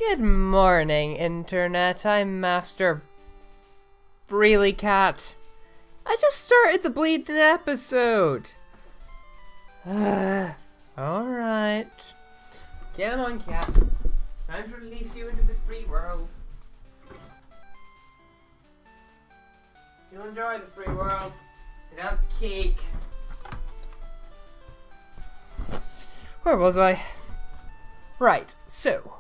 Good morning, Internet. I'm Master Really Cat. I just started the bleeding episode. Alright. Come on, cat. Time to release you into the free world. You enjoy the free world. It has cake. Where was I? Right, so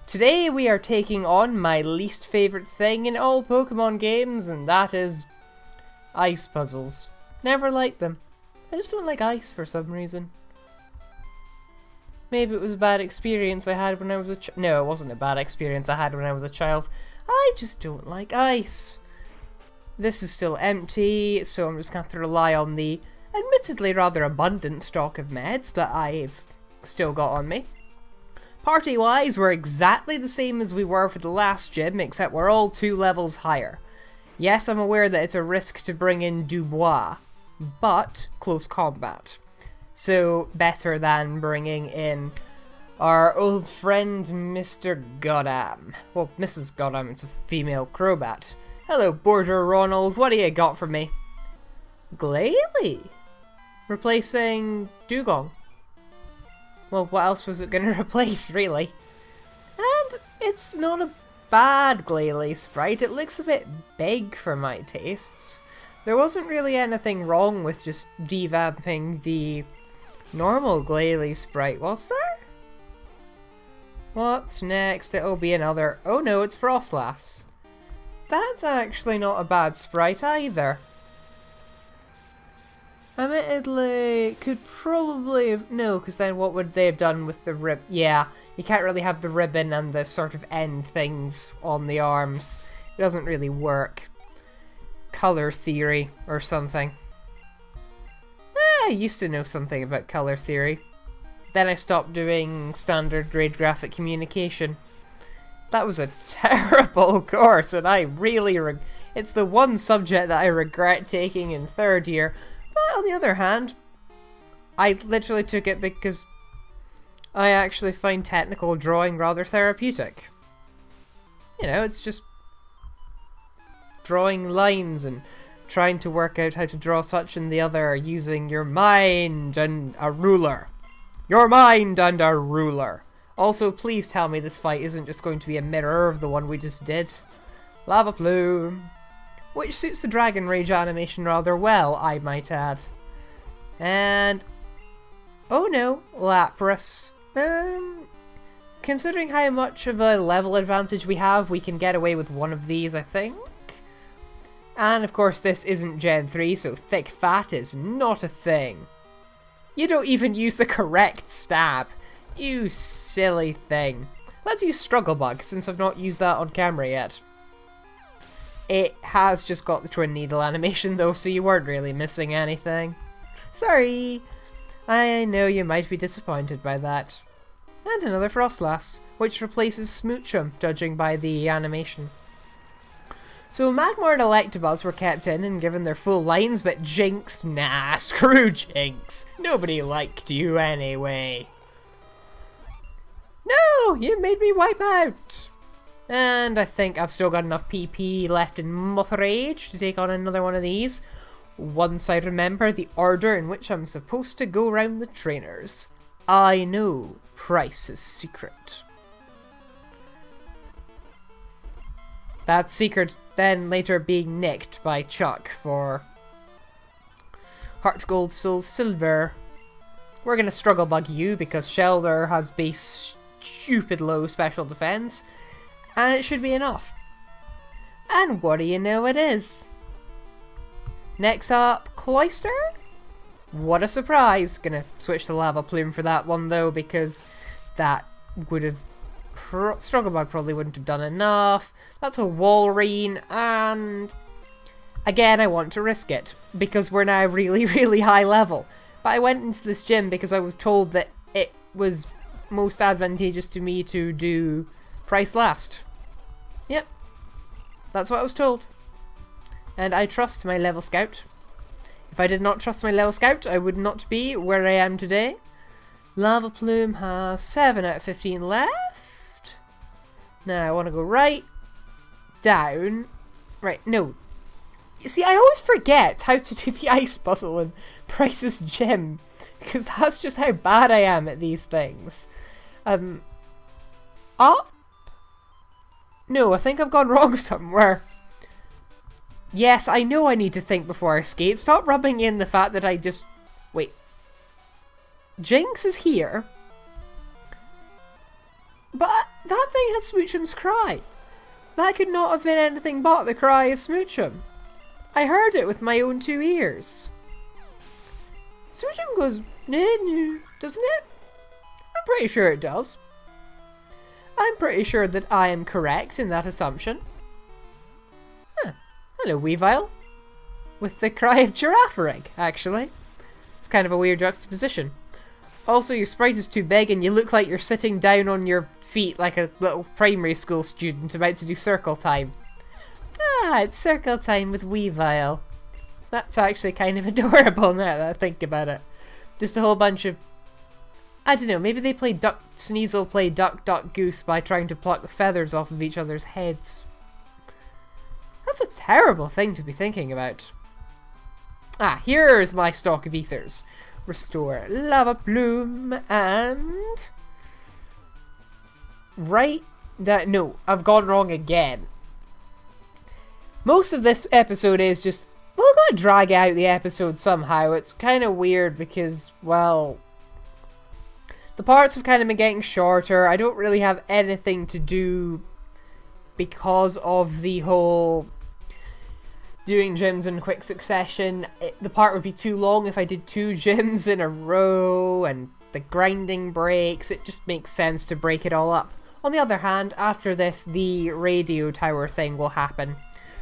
today we are taking on my least favourite thing in all Pokemon games, and that is ice puzzles. Never liked them. I just don't like ice for some reason. Maybe it was a bad experience I had when I was a No, it wasn't a bad experience I had when I was a child. I just don't like ice. This is still empty, so I'm just going to have to rely on the admittedly rather abundant stock of meds that I've still got on me. Party-wise, we're exactly the same as we were for the last gym, except we're all 2 levels higher. Yes, I'm aware that it's a risk to bring in Dubois, but close combat. So, better than bringing in our old friend Mr. Goddam. Well, Mrs. Goddam, it's a female Crobat. Hello, Border Ronald, what do you got for me? Glalie? Replacing Dugong. Well, what else was it going to replace, really? And it's not a bad Glalie sprite. It looks a bit big for my tastes. There wasn't really anything wrong with just devamping the normal Glalie sprite, was there? What's next? It'll be another... Oh no, it's Frostlass. That's actually not a bad sprite either. Admittedly, could probably have... No, because then what would they have done with the rib? Yeah, you can't really have the ribbon and the sort of end things on the arms. It doesn't really work. Color theory or something. I used to know something about color theory. Then I stopped doing standard grade graphic communication. That was a terrible course, and I really... It's the one subject that I regret taking in 3rd year. But on the other hand, I literally took it because I actually find technical drawing rather therapeutic. You know, it's just drawing lines and trying to work out how to draw such and the other using your mind and a ruler. Your mind and a ruler. Also, please tell me this fight isn't just going to be a mirror of the one we just did. Lava Plume. Which suits the Dragon Rage animation rather well, I might add. And... oh no, LAPRAS. Considering how much of a level advantage we have, we can get away with one of these, I think. And of course this isn't Gen 3, so thick fat is not a thing. You don't even use the correct stab. You silly thing. Let's use Struggle Bug, since I've not used that on camera yet. It has just got the twin needle animation though, so you weren't really missing anything. Sorry! I know you might be disappointed by that. And another Frostlass, which replaces Smoochum, judging by the animation. So Magmar and Electabuzz were kept in and given their full lines, but Jinx? Nah, screw Jinx! Nobody liked you anyway. No! You made me wipe out! And I think I've still got enough PP left in Mothrage to take on another one of these. Once I remember the order in which I'm supposed to go round the trainers. I know Pryce's secret. That secret then later being nicked by Chuck for Heart Gold Soul Silver. We're gonna Struggle Bug you because Shelter has base stupid low special defense. And it should be enough. And what do you know it is? Next up, Cloyster? What a surprise! Gonna switch to Lava Plume for that one though, because that would have... Struggle Bug probably wouldn't have done enough. That's a Walrein, and... again, I want to risk it, because we're now really, really high level. But I went into this gym because I was told that it was most advantageous to me to do Pryce last. Yep. That's what I was told. And I trust my level scout. If I did not trust my level scout, I would not be where I am today. Lava Plume has 7 out of 15 left. Now I want to go right, down, right, no. You see, I always forget how to do the ice puzzle in Pryce's gym, because that's just how bad I am at these things. Up? No, I think I've gone wrong somewhere. Yes, I know I need to think before I skate. Stop rubbing in the fact that I just... Wait. Jinx is here. But that thing had Smoochum's cry. That could not have been anything but the cry of Smoochum. I heard it with my own 2 ears. Smoochum goes, no, doesn't it? I'm pretty sure it does. I'm pretty sure that I am correct in that assumption. Huh. Hello, Weavile. With the cry of Giraffering, actually. It's kind of a weird juxtaposition. Also, your sprite is too big and you look like you're sitting down on your feet like a little primary school student about to do circle time. Ah, it's circle time with Weavile. That's actually kind of adorable now that I think about it. Just a whole bunch of... I don't know, maybe they play Sneasel play Duck Duck Goose by trying to pluck the feathers off of each other's heads. That's a terrible thing to be thinking about. Ah, here's my stock of ethers. Restore Lava Plume and... Right... No, I've gone wrong again. Most of this episode is just... Well, I'm going to drag out the episode somehow. It's kind of weird because, well... The parts have kind of been getting shorter. I don't really have anything to do because of the whole doing gyms in quick succession. The part would be too long if I did 2 gyms in a row and the grinding breaks. It just makes sense to break it all up. On the other hand, after this, the radio tower thing will happen.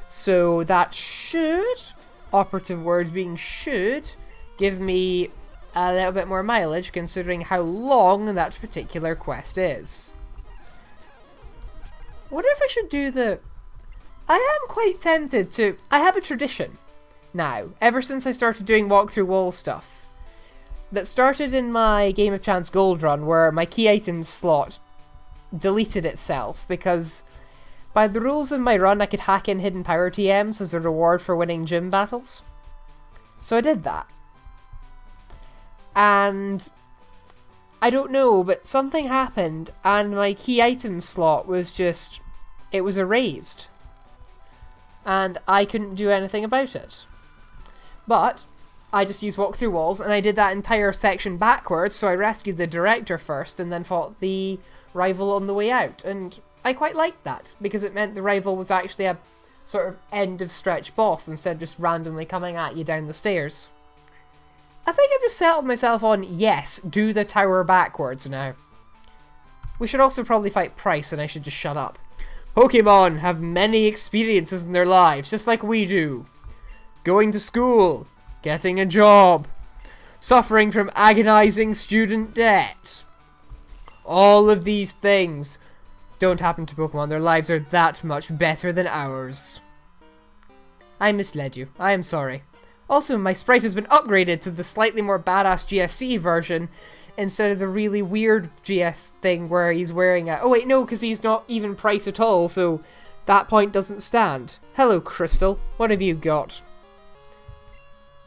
So that should, operative word being should, give me a little bit more mileage considering how long that particular quest is. I wonder if I should do the... I am quite tempted to... I have a tradition now, ever since I started doing walk through wall stuff, that started in my Game of Chance Gold run where my key items slot deleted itself because by the rules of my run I could hack in hidden power TMs as a reward for winning gym battles. So I did that. And I don't know, but something happened and my key item slot was just... It was erased. And I couldn't do anything about it. But I just used walk through walls and I did that entire section backwards, so I rescued the director first and then fought the rival on the way out. And I quite liked that, because it meant the rival was actually a sort of end of stretch boss instead of just randomly coming at you down the stairs. I think I've just settled myself on, yes, do the tower backwards now. We should also probably fight Pryce and I should just shut up. Pokemon have many experiences in their lives, just like we do. Going to school, getting a job, suffering from agonizing student debt. All of these things don't happen to Pokemon. Their lives are that much better than ours. I misled you. I am sorry. Also, my sprite has been upgraded to the slightly more badass GSC version instead of the really weird GS thing where he's wearing a... Oh wait, no, because he's not even Pryce at all, so that point doesn't stand. Hello, Crystal. What have you got?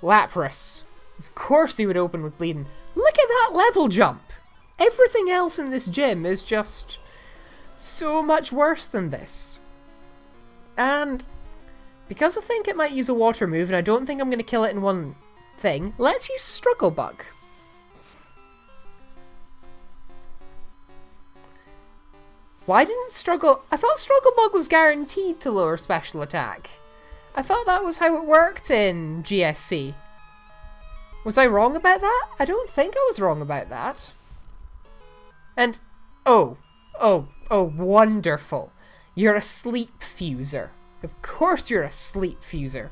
LAPRAS. Of course he would open with bleeding. Look at that level jump! Everything else in this gym is just so much worse than this. And because I think it might use a water move, and I don't think I'm going to kill it in one thing, let's use Struggle Bug. Why didn't Struggle... I thought Struggle Bug was guaranteed to lower special attack. I thought that was how it worked in GSC. Was I wrong about that? I don't think I was wrong about that. And... Oh, wonderful. You're a sleep fuser. Of course you're a sleep fuser.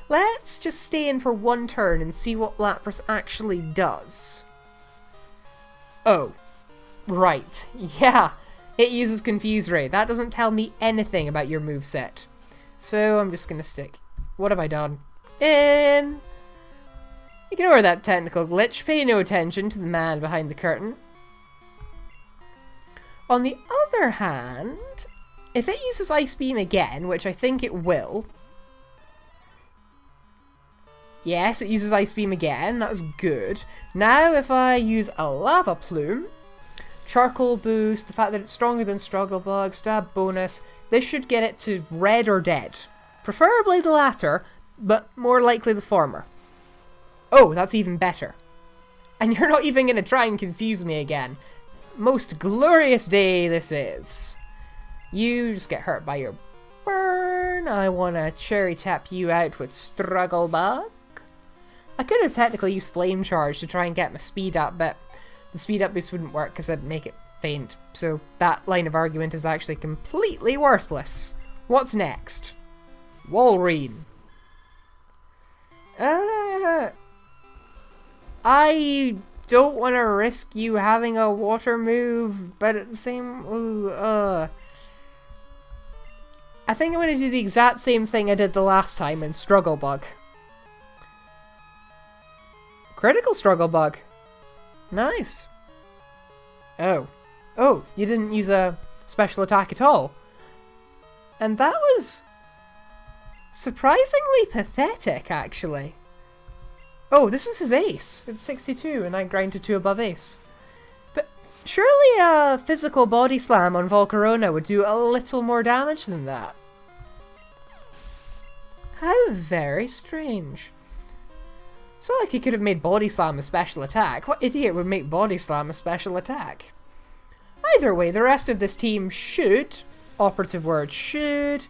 Let's just stay in for one turn and see what LAPRAS actually does. Oh, right. Yeah, it uses Confuse Ray. That doesn't tell me anything about your moveset. So I'm just going to stick. What have I done? In. Ignore that technical glitch. Pay no attention to the man behind the curtain. On the other hand, If it uses Ice Beam again, which I think it will... Yes, it uses Ice Beam again. That was good. Now, if I use a Lava Plume, Charcoal Boost, the fact that it's stronger than Struggle Bug, Stab Bonus, this should get it to red or dead. Preferably the latter, but more likely the former. Oh, that's even better. And you're not even going to try and confuse me again. Most glorious day this is. You just get hurt by your burn. I want to cherry tap you out with Struggle Bug. I could have technically used Flame Charge to try and get my speed up, but the speed up boost wouldn't work because I'd make it faint. So that line of argument is actually completely worthless. What's next? Walrein. I don't want to risk you having a water move, but at the same... I think I'm going to do the exact same thing I did the last time in Struggle Bug. Critical Struggle Bug. Nice. Oh. Oh, you didn't use a special attack at all. And that was surprisingly pathetic, actually. Oh, this is his ace. It's 62, and I grind to 2 above ace. But surely a physical body slam on Volcarona would do a little more damage than that. How very strange. It's not like he could have made Body Slam a special attack. What idiot would make Body Slam a special attack? Either way, the rest of this team should, operative word should,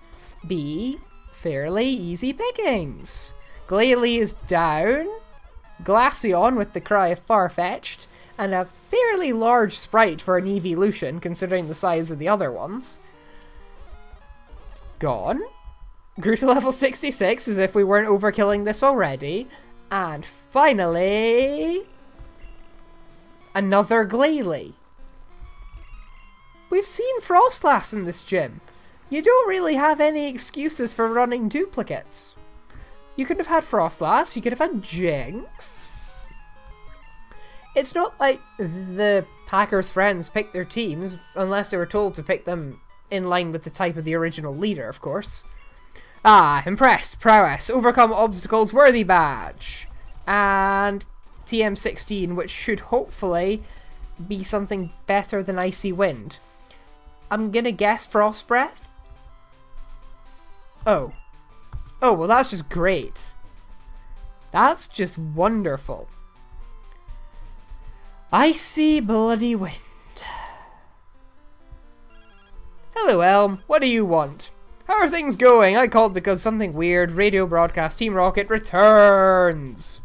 be fairly easy pickings. Glalie is down. Glaceon with the cry of Farfetch'd, and a fairly large sprite for an evolution considering the size of the other ones. Gone. Grew to level 66 as if we weren't overkilling this already. And finally... another Glalie. We've seen Frostlass in this gym. You don't really have any excuses for running duplicates. You could have had Frostlass, you could have had Jinx. It's not like the Packers' friends picked their teams, unless they were told to pick them in line with the type of the original leader, of course. Ah, impressed, prowess, overcome obstacles, worthy badge. And TM16, which should hopefully be something better than Icy Wind. I'm gonna guess Frost Breath? Oh. Oh, well that's just great. That's just wonderful. Icy Bloody Wind. Hello, Elm. What do you want? How are things going? I called because something weird. Radio broadcast Team Rocket returns.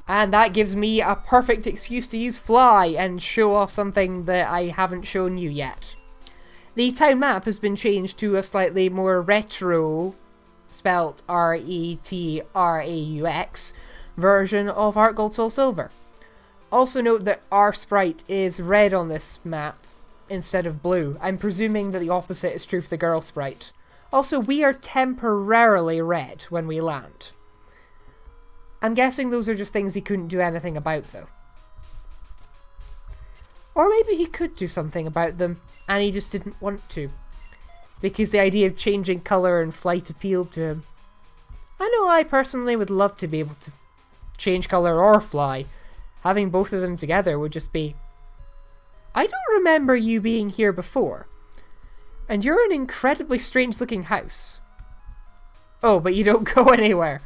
And that gives me a perfect excuse to use Fly and show off something that I haven't shown you yet. The town map has been changed to a slightly more retro, spelt R-E-T-R-A-U-X, version of Heart Gold Soul Silver. Also note that our sprite is red on this map instead of blue. I'm presuming that the opposite is true for the girl sprite. Also, we are temporarily red when we land. I'm guessing those are just things he couldn't do anything about, though. Or maybe he could do something about them, and he just didn't want to. Because the idea of changing colour and flight appealed to him. I know I personally would love to be able to change colour or fly. Having both of them together would just be... I don't remember you being here before. And you're an incredibly strange looking house. Oh, but you don't go anywhere.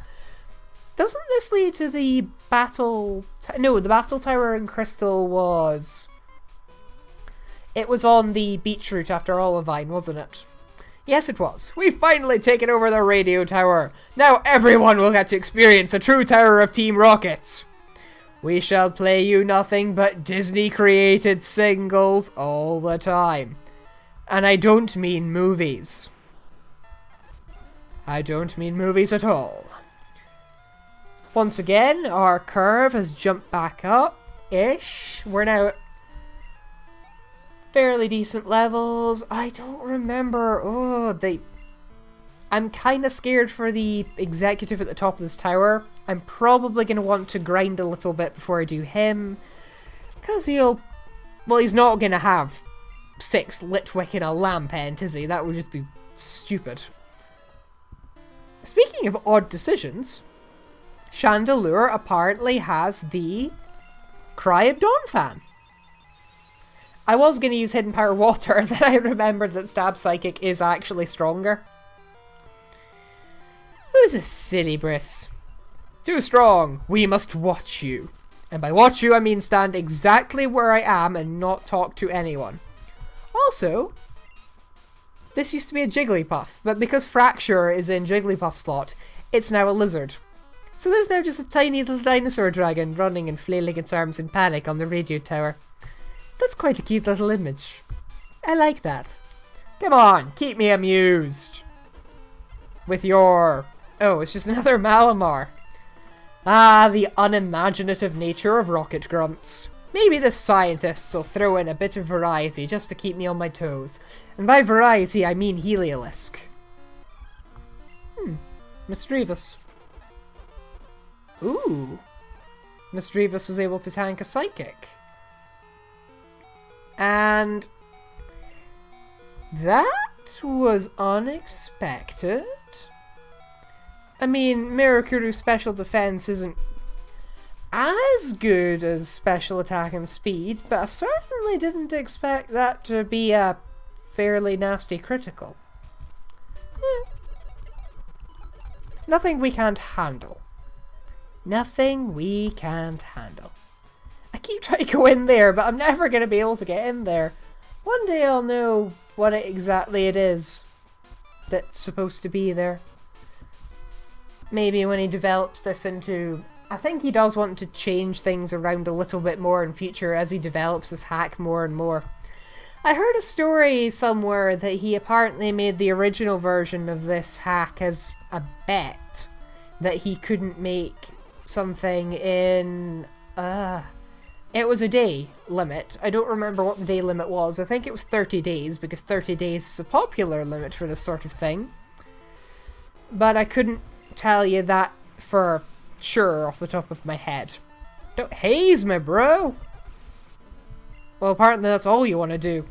Doesn't this lead to the battle... No, the battle tower in Crystal was... It was on the beach route after Olivine, wasn't it? Yes, it was. We've finally taken over the radio tower. Now everyone will get to experience a true tower of Team Rocket. We shall play you nothing but Disney-created singles all the time. And I don't mean movies. I don't mean movies at all. Once again, our curve has jumped back up-ish. We're now at fairly decent levels. I don't remember. I'm kind of scared for the executive at the top of this tower. I'm probably going to want to grind a little bit before I do him. Because he's not going to have 6 lit wick in a lamp end, is he? That would just be stupid. Speaking of odd decisions, Chandelure apparently has the Cry of Dawn fan. I was going to use Hidden Power Water, and then I remembered that Stab Psychic is actually stronger. Who's a silly Bryss? Too strong. We must watch you. And by watch you, I mean stand exactly where I am and not talk to anyone. Also, this used to be a Jigglypuff, but because Fracture is in Jigglypuff slot, it's now a lizard. So there's now just a tiny little dinosaur dragon running and flailing its arms in panic on the radio tower. That's quite a cute little image. I like that. Come on, keep me amused. With your... Oh, it's just another Malamar. Ah, the unimaginative nature of rocket grunts. Maybe the scientists will throw in a bit of variety just to keep me on my toes. And by variety, I mean Heliolisk. Misdreavus. Ooh. Misdreavus was able to tank a Psychic. And... that was unexpected. I mean, Mirakuru's special defense isn't as good as special attack and speed, but I certainly didn't expect that to be a fairly nasty critical. Nothing we can't handle. Nothing we can't handle. I keep trying to go in there, but I'm never going to be able to get in there. One day I'll know what exactly it is that's supposed to be there. Maybe when he develops this into... I think he does want to change things around a little bit more in future as he develops this hack more and more. I heard a story somewhere that he apparently made the original version of this hack as a bet that he couldn't make something in... it was a day limit. I don't remember what the day limit was. I think it was 30 days, because 30 days is a popular limit for this sort of thing. But I couldn't tell you that for sure off the top of my head. Don't haze me, bro! Well, apparently that's all you want to do.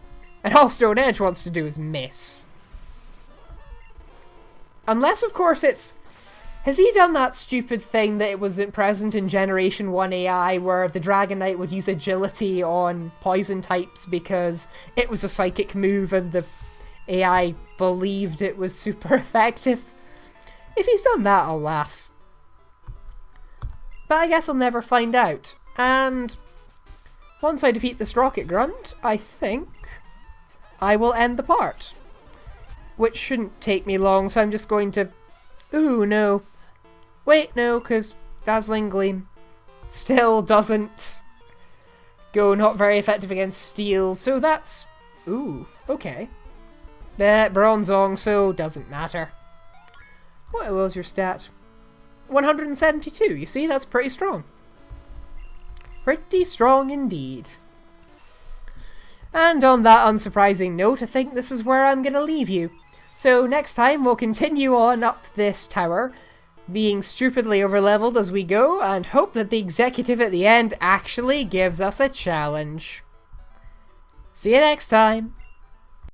And all Stone Edge wants to do is miss. Unless, of course, it's... Has he done that stupid thing that it wasn't present in Generation 1 AI where the Dragonite would use agility on poison types because it was a psychic move and the AI believed it was super effective? If he's done that, I'll laugh. But I guess I'll never find out. And once I defeat this Rocket Grunt, I think I will end the part. Which shouldn't take me long, so I'm just going to... Ooh, no. Wait, no, because Dazzling Gleam still doesn't go not very effective against Steel, so that's... Ooh, okay. Bronzong, so doesn't matter. What was your stat? 172, you see, that's pretty strong. Pretty strong indeed. And on that unsurprising note, I think this is where I'm going to leave you. So next time we'll continue on up this tower, being stupidly overleveled as we go, and hope that the executive at the end actually gives us a challenge. See you next time!